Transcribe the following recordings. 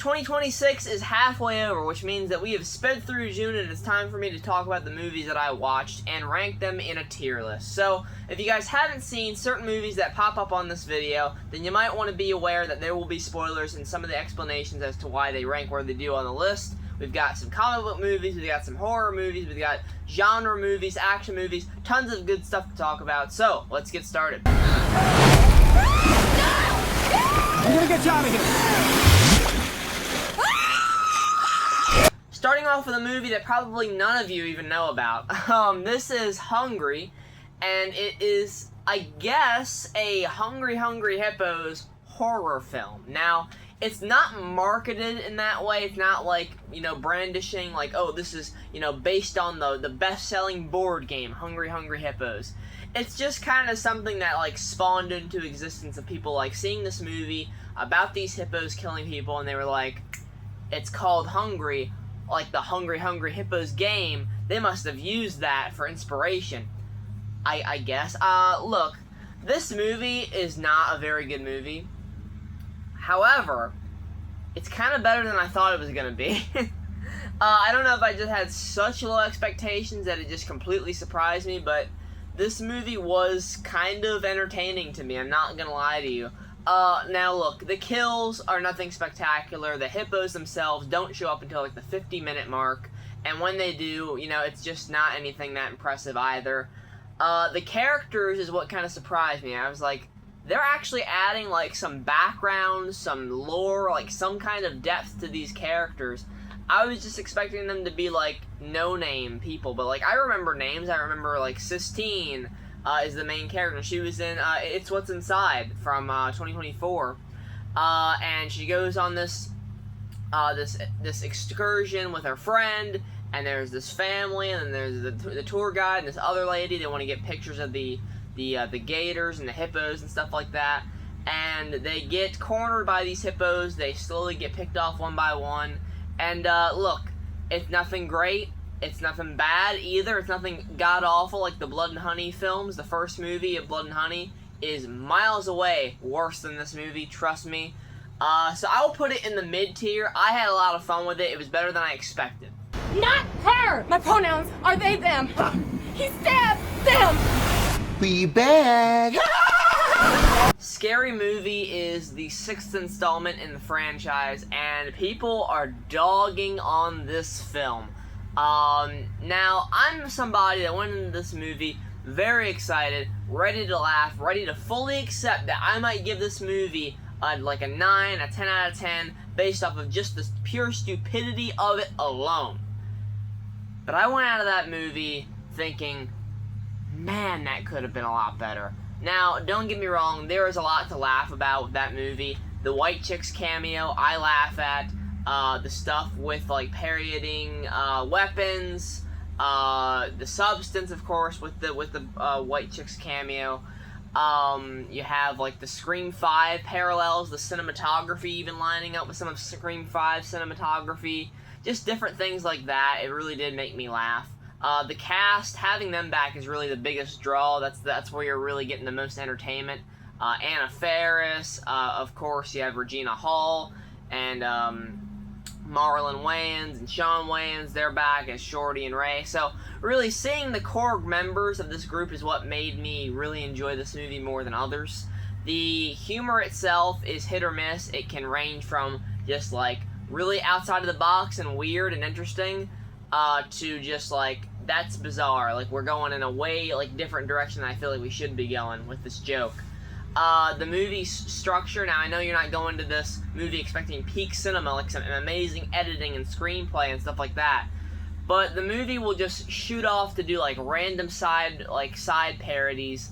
2026 is halfway over, which means that we have sped through June and it's time for me to talk about the movies that I watched and rank them in a tier list. So, if you guys haven't seen certain movies that pop up on this video, then you might want to be aware that there will be spoilers and some of the explanations as to why they rank where they do on the list. We've got some comic book movies, we've got some horror movies, we've got genre movies, action movies, tons of good stuff to talk about. So, let's get started. I'm gonna get you out of here! Starting off with a movie that probably none of you even know about. This is Hungry, and it is, I guess, a Hungry Hippos horror film. Now, it's not marketed in that way. It's not like, brandishing, like, oh, this is, based on the best-selling board game, Hungry Hippos. It's just kind of something that, like, spawned into existence of people, like, seeing this movie about these hippos killing people, and they were like, it's called Hungry, like the Hungry Hippos game. They must have used that for inspiration, I guess. Look, this movie is not a very good movie. However, it's kind of better than I thought it was going to be. I don't know if I just had such low expectations that it just completely surprised me, but this movie was kind of entertaining to me, I'm not going to lie to you. Now look, the kills are nothing spectacular. The hippos themselves don't show up until like the 50-minute mark, and when they do, it's just not anything that impressive either. The characters is what kind of surprised me. I was like, they're actually adding like some background, some lore, like some kind of depth to these characters. I was just expecting them to be like no-name people, but like I remember names. I remember like Sistine is the main character. She was in It's What's Inside from 2024, and she goes on this excursion with her friend, and there's this family, and then there's the tour guide and this other lady. They want to get pictures of the gators and the hippos and stuff like that, and they get cornered by these hippos. They slowly get picked off one by one, and look, it's nothing great. It's nothing bad either. It's nothing god-awful like the Blood and Honey films. The first movie of Blood and Honey is miles away worse than this movie, trust me. So I will put it in the mid-tier. I had a lot of fun with it. It was better than I expected. Not her! My pronouns are they, them. He stabbed them! We back! Scary Movie is the 6th installment in the franchise, and people are dogging on this film. Now, I'm somebody that went into this movie very excited, ready to laugh, ready to fully accept that I might give this movie like a 9, a 10 out of 10, based off of just the pure stupidity of it alone. But I went out of that movie thinking, man, that could have been a lot better. Now, don't get me wrong, there is a lot to laugh about with that movie. The White Chicks cameo, I laugh at. The stuff with like parodying weapons, the substance, of course, with the White Chicks cameo. You have like the Scream 5 parallels, the cinematography even lining up with some of Scream 5 cinematography, just different things like that. It really did make me laugh. The cast, having them back is really the biggest draw. That's where you're really getting the most entertainment. Anna Faris, of course, you have Regina Hall, and Marlon Wayans and Sean Wayans, they're back as Shorty and Ray. So really seeing the core members of this group is what made me really enjoy this movie more than others. The humor itself is hit or miss. It can range from just like really outside of the box and weird and interesting to just like, that's bizarre, like we're going in a way like different direction than I feel like we should be going with this joke. The movie's structure, now I know you're not going to this movie expecting peak cinema, like some amazing editing and screenplay and stuff like that, but the movie will just shoot off to do like random side parodies,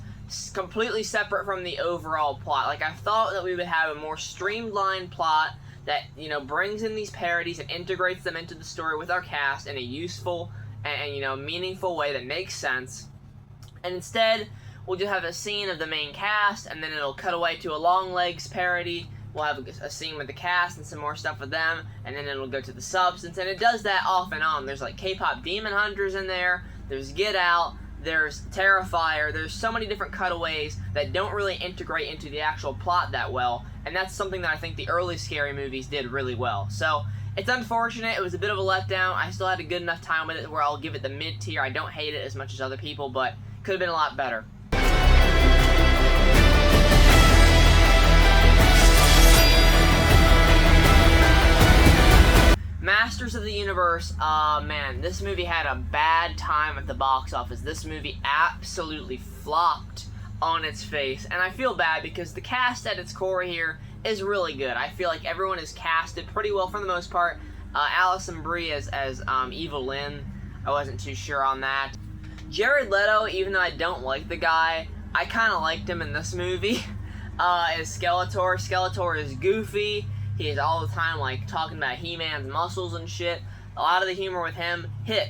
completely separate from the overall plot. Like I thought that we would have a more streamlined plot that, brings in these parodies and integrates them into the story with our cast in a useful and meaningful way that makes sense, and instead we'll just have a scene of the main cast, and then it'll cut away to a Long Legs parody. We'll have a scene with the cast and some more stuff with them, and then it'll go to the substance, and it does that off and on. There's like K-pop Demon Hunters in there, there's Get Out, there's Terrifier, there's so many different cutaways that don't really integrate into the actual plot that well, and that's something that I think the early Scary movies did really well. So it's unfortunate. It was a bit of a letdown. I still had a good enough time with it where I'll give it the mid-tier. I don't hate it as much as other people, but could have been a lot better. Masters of the Universe, man, this movie had a bad time at the box office. This movie absolutely flopped on its face, and I feel bad because the cast at its core here is really good. I feel like everyone is casted pretty well for the most part. Alison Brie as Evil Lynn, I wasn't too sure on that. Jared Leto, even though I don't like the guy, I kind of liked him in this movie. As Skeletor. Skeletor is goofy. He is all the time like talking about He-Man's muscles and shit. A lot of the humor with him hit.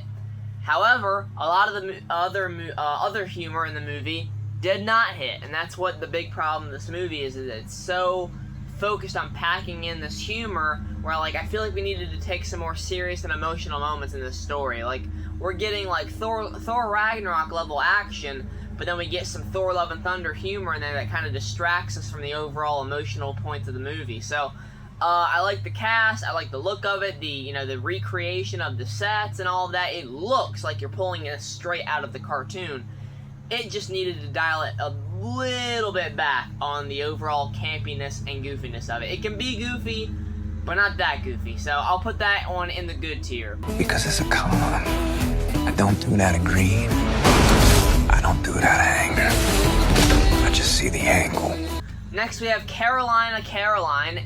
However, a lot of the other humor in the movie did not hit, and that's what the big problem with this movie is. That it's so focused on packing in this humor where like I feel like we needed to take some more serious and emotional moments in this story. Like we're getting like Thor Ragnarok level action, but then we get some Thor Love and Thunder humor in there that kind of distracts us from the overall emotional points of the movie. So I like the cast, I like the look of it, the recreation of the sets and all of that. It looks like you're pulling it straight out of the cartoon. It just needed to dial it a little bit back on the overall campiness and goofiness of it. It can be goofy, but not that goofy. So I'll put that one in the good tier. Because it's a con. I don't do it out of greed. I don't do it out of anger. I just see the angle. Next we have Caroline,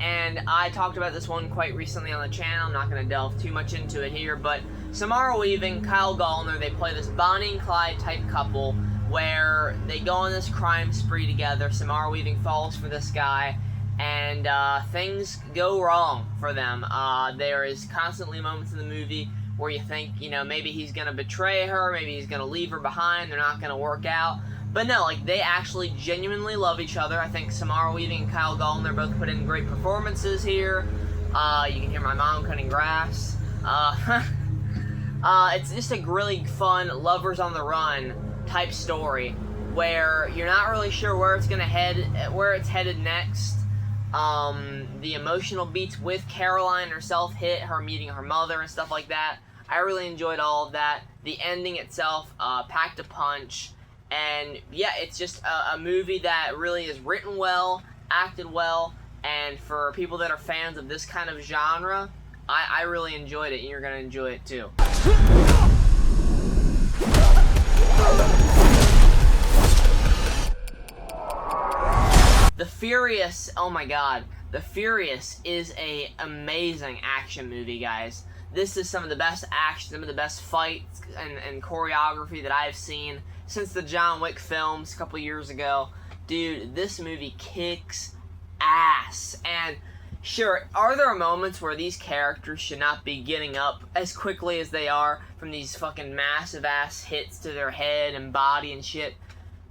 and I talked about this one quite recently on the channel. I'm not going to delve too much into it here, but Samara Weaving, Kyle Gallner, they play this Bonnie and Clyde type couple where they go on this crime spree together. Samara Weaving falls for this guy, and things go wrong for them. There is constantly moments in the movie where you think, maybe he's going to betray her, maybe he's going to leave her behind, they're not going to work out. But no, like, they actually genuinely love each other. I think Samara Weaving and Kyle Gallner both put in great performances here. You can hear my mom cutting grass. It's just a really fun lovers on the run type story where you're not really sure where it's headed next. The emotional beats with Caroline herself hit, her meeting her mother and stuff like that. I really enjoyed all of that. The ending itself packed a punch. And yeah, it's just a movie that really is written well, acted well, and for people that are fans of this kind of genre, I really enjoyed it, and you're going to enjoy it too. The Furious, oh my god, The Furious is an amazing action movie, guys. This is some of the best action, some of the best fights and choreography that I've seen since the John Wick films a couple years ago. Dude, this movie kicks ass. And sure, are there moments where these characters should not be getting up as quickly as they are from these fucking massive ass hits to their head and body and shit?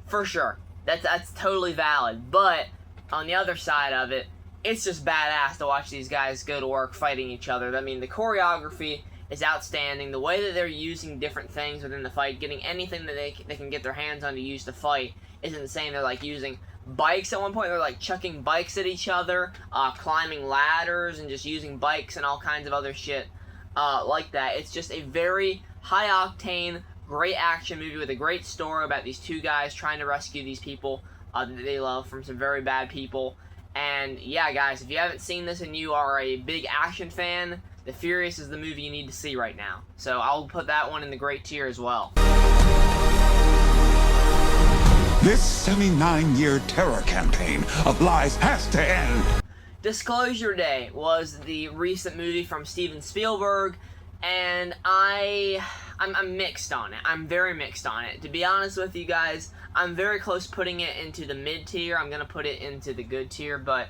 For sure. That's totally valid. But on the other side of it, it's just badass to watch these guys go to work fighting each other. I mean, the choreography is outstanding. The way that they're using different things within the fight, getting anything that they can get their hands on to use to fight is insane. They're like using bikes at one point. They're like chucking bikes at each other, climbing ladders, and just using bikes and all kinds of other shit like that. It's just a very high-octane, great action movie with a great story about these two guys trying to rescue these people that they love from some very bad people. And yeah, guys, if you haven't seen this and you are a big action fan, The Furious is the movie you need to see right now. So I'll put that one in the great tier as well. This 79-year terror campaign of lies has to end. Disclosure Day was the recent movie from Steven Spielberg, and I'm mixed on it. I'm very mixed on it. To be honest with you guys, I'm very close putting it into the mid-tier. I'm going to put it into the good tier, but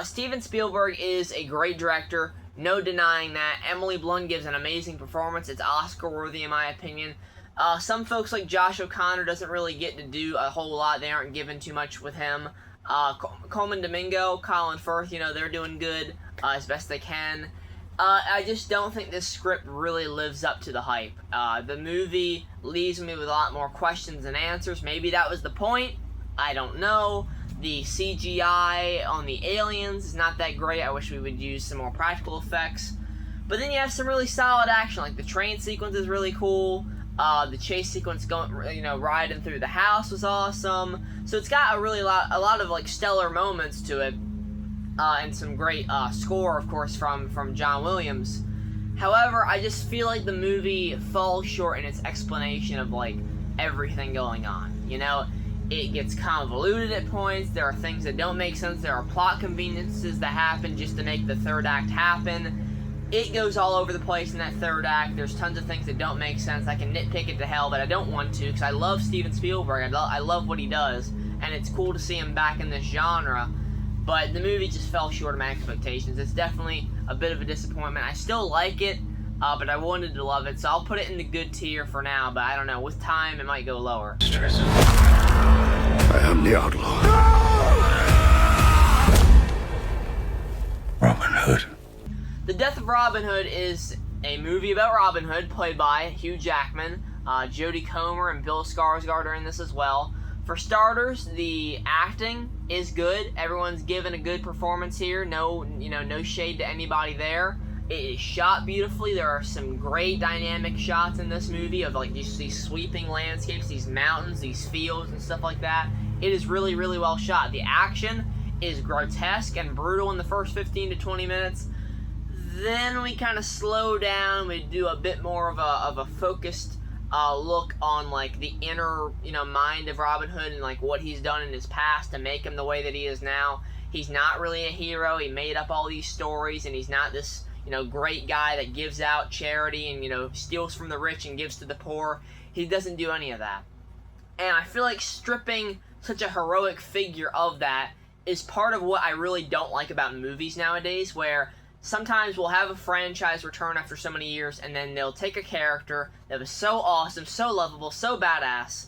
Steven Spielberg is a great director. No denying that. Emily Blunt gives an amazing performance. It's Oscar-worthy in my opinion. Some folks like Josh O'Connor doesn't really get to do a whole lot. They aren't given too much with him. Coleman Domingo, Colin Firth, they're doing good as best they can. I just don't think this script really lives up to the hype. The movie leaves me with a lot more questions than answers. Maybe that was the point. I don't know. The CGI on the aliens is not that great. I wish we would use some more practical effects. But then you have some really solid action, like the train sequence is really cool. The chase sequence going, riding through the house was awesome. So it's got a lot of like stellar moments to it, and some great score, of course, from John Williams. However, I just feel like the movie falls short in its explanation of like everything going on. It gets convoluted at points. There are things that don't make sense. There are plot conveniences that happen just to make the third act happen. It goes all over the place in that third act. There's tons of things that don't make sense. I can nitpick it to hell, but I don't want to because I love Steven Spielberg. I love what he does, and it's cool to see him back in this genre. But the movie just fell short of my expectations. It's definitely a bit of a disappointment. I still like it, but I wanted to love it, so I'll put it in the good tier for now. But I don't know. With time, it might go lower. I am the outlaw. Robin Hood. The Death of Robin Hood is a movie about Robin Hood, played by Hugh Jackman. Jodie Comer and Bill Skarsgård are in this as well. For starters, the acting is good. Everyone's given a good performance here. No shade to anybody there. It is shot beautifully. There are some great dynamic shots in this movie of like just these sweeping landscapes, these mountains, these fields, and stuff like that. It is really, really well shot. The action is grotesque and brutal in the first 15 to 20 minutes. Then we kind of slow down. We do a bit more of a focused look on like the inner mind of Robin Hood and like what he's done in his past to make him the way that he is now. He's not really a hero. He made up all these stories, and he's not this great guy that gives out charity and steals from the rich and gives to the poor. He doesn't do any of that. And I feel like stripping such a heroic figure of that is part of what I really don't like about movies nowadays, where sometimes we'll have a franchise return after so many years, and then they'll take a character that was so awesome, so lovable, so badass,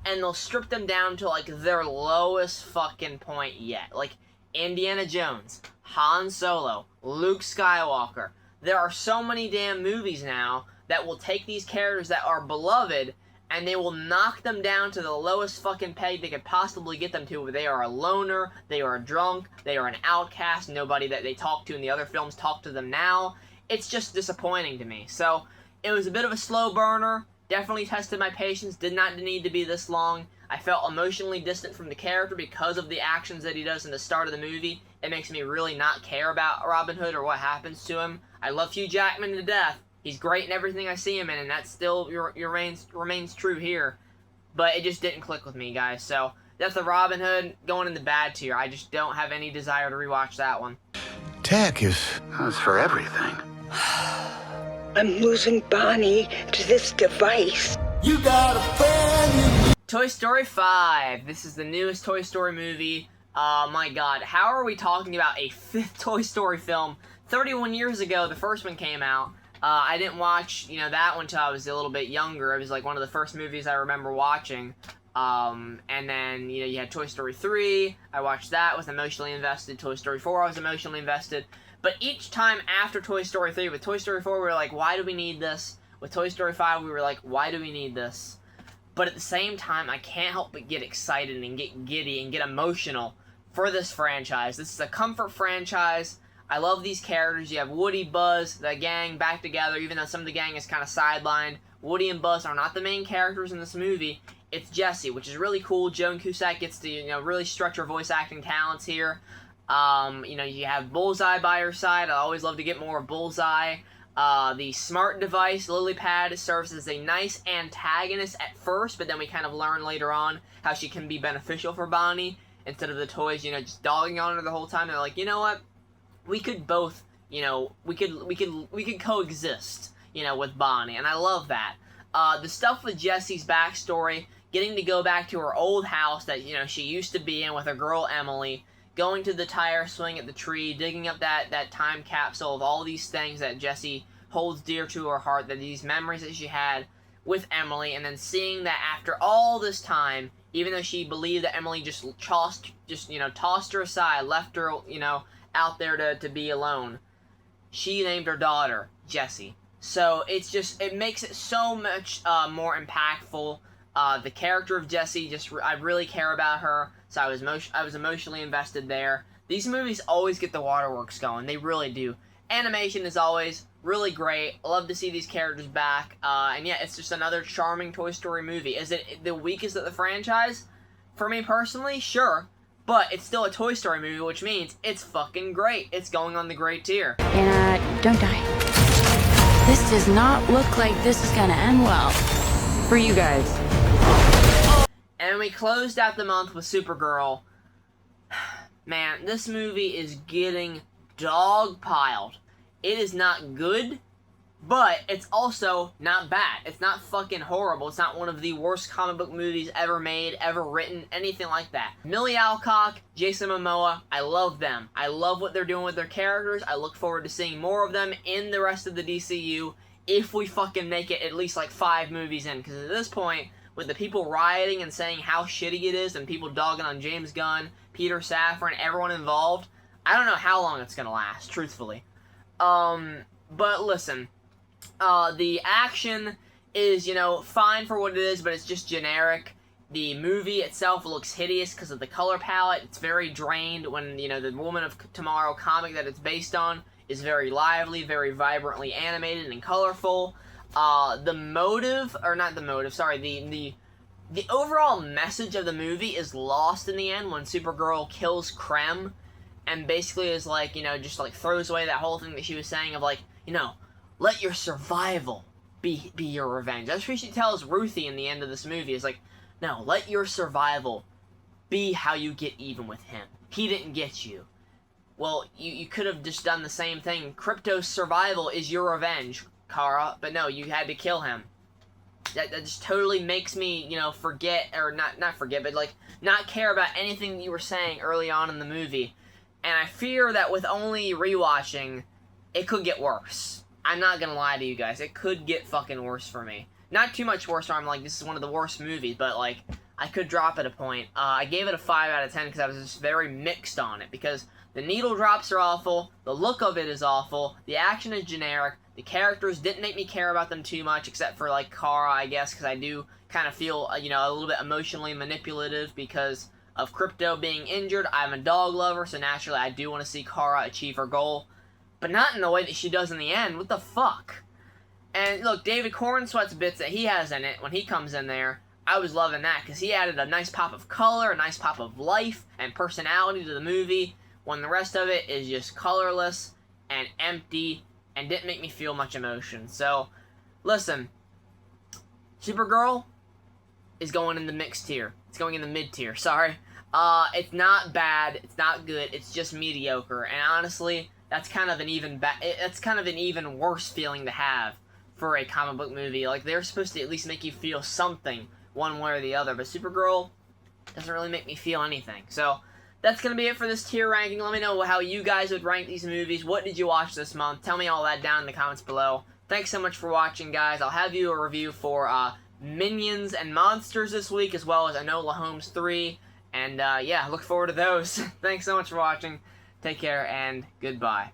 and they'll strip them down to like their lowest fucking point yet. Like Indiana Jones, Han Solo, Luke Skywalker. There are so many damn movies now that will take these characters that are beloved and they will knock them down to the lowest fucking peg they could possibly get them to, where they are a loner, they are a drunk, they are an outcast, nobody that they talk to in the other films talk to them now. It's just disappointing to me. So, it was a bit of a slow burner, definitely tested my patience, did not need to be this long. I felt emotionally distant from the character because of the actions that he does in the start of the movie. It makes me really not care about Robin Hood or what happens to him. I love Hugh Jackman to death. He's great in everything I see him in, and that still remains true here. But it just didn't click with me, guys. So, that's the Robin Hood going in the bad tier. I just don't have any desire to rewatch that one. Tech is for everything. I'm losing Bonnie to this device. You got a friend. Toy Story 5. This is the newest Toy Story movie. My god, how are we talking about a fifth Toy Story film? 31 years ago, the first one came out. I didn't watch, that one until I was a little bit younger. It was like one of the first movies I remember watching. And then, you had Toy Story 3. I watched that, was emotionally invested. Toy Story 4, I was emotionally invested. But each time after Toy Story 3, with Toy Story 4, we were like, why do we need this? With Toy Story 5, we were like, why do we need this? But at the same time, I can't help but get excited and get giddy and get emotional for this franchise. This is a comfort franchise. I love these characters. You have Woody, Buzz, the gang back together, even though some of the gang is kind of sidelined. Woody and Buzz are not the main characters in this movie. It's Jessie, which is really cool. Joan Cusack gets to, really stretch her voice acting talents here. You have Bullseye by her side. I always love to get more of Bullseye. The smart device, Lily Pad, serves as a nice antagonist at first, but then we kind of learn later on how she can be beneficial for Bonnie. Instead of the toys, just dogging on her the whole time. They're like, you know what? We could both, we could coexist, with Bonnie, and I love that. The stuff with Jessie's backstory, getting to go back to her old house that, she used to be in with her girl Emily, going to the tire swing at the tree, digging up that time capsule of all these things that Jessie holds dear to her heart, that these memories that she had with Emily, and then seeing that after all this time, even though she believed that Emily just tossed her aside, left her, out there to be alone, she named her daughter Jessie. So it makes it so much more impactful. The character of Jessie, I really care about her. so I was emotionally invested there. These movies always get the waterworks going. They really do. Animation is always really great. I love to see these characters back. And yeah, it's just another charming Toy Story movie. Is it the weakest of the franchise? For me personally, sure. But it's still a Toy Story movie, which means it's fucking great. It's going on the great tier. Anna, don't die. This does not look like this is gonna end well. For you guys. And we closed out the month with Supergirl. Man, this movie is getting dogpiled. It is not good, but it's also not bad. It's not fucking horrible. It's not one of the worst comic book movies ever made, ever written, anything like that. Millie Alcock, Jason Momoa, I love them. I love what they're doing with their characters. I look forward to seeing more of them in the rest of the DCU if we fucking make it at least like 5 movies in, because at this point, with the people rioting and saying how shitty it is and people dogging on James Gunn, Peter Safran, everyone involved, I don't know how long it's gonna last, truthfully. But listen, the action is, you know, fine for what it is, but it's just generic. The movie itself looks hideous because of the color palette. It's very drained when, you know, the Woman of Tomorrow comic that it's based on is very lively, very vibrantly animated and colorful. The overall message of the movie is lost in the end when Supergirl kills Krem and basically is like, you know, just like throws away that whole thing that she was saying of like, you know, let your survival be your revenge. That's what she tells Ruthie in the end of this movie, is like, no, let your survival be how you get even with him. He didn't get you. Well, you could have just done the same thing. Krypto's survival is your revenge, Kara, but no, you had to kill him. That just totally makes me, you know, forget, or not forget, but like, not care about anything that you were saying early on in the movie. And I fear that with only rewatching, it could get worse. I'm not gonna lie to you guys, it could get fucking worse for me. Not too much worse where I'm like, this is one of the worst movies, but like, I could drop at a point. I gave it a 5 out of 10 because I was just very mixed on it, because the needle drops are awful, the look of it is awful, the action is generic, the characters didn't make me care about them too much, except for like Kara, I guess, because I do kind of feel, you know, a little bit emotionally manipulative because of Krypto being injured. I'm a dog lover, so naturally I do want to see Kara achieve her goal, but not in the way that she does in the end. What the fuck? And look, David Cornsweat's bits that he has in it, when he comes in there, I was loving that, because he added a nice pop of color, a nice pop of life and personality to the movie, when the rest of it is just colorless and empty and didn't make me feel much emotion. So, listen, Supergirl is going in the mixed tier. It's going in the mid tier, sorry. It's not bad, it's not good, it's just mediocre, and honestly, that's kind of an even worse feeling to have for a comic book movie. Like, they're supposed to at least make you feel something one way or the other, but Supergirl doesn't really make me feel anything. So, that's going to be it for this tier ranking. Let me know how you guys would rank these movies. What did you watch this month? Tell me all that down in the comments below. Thanks so much for watching, guys. I'll have you a review for Minions and Monsters this week, as well as Enola Holmes 3. And, yeah, look forward to those. Thanks so much for watching. Take care, and goodbye.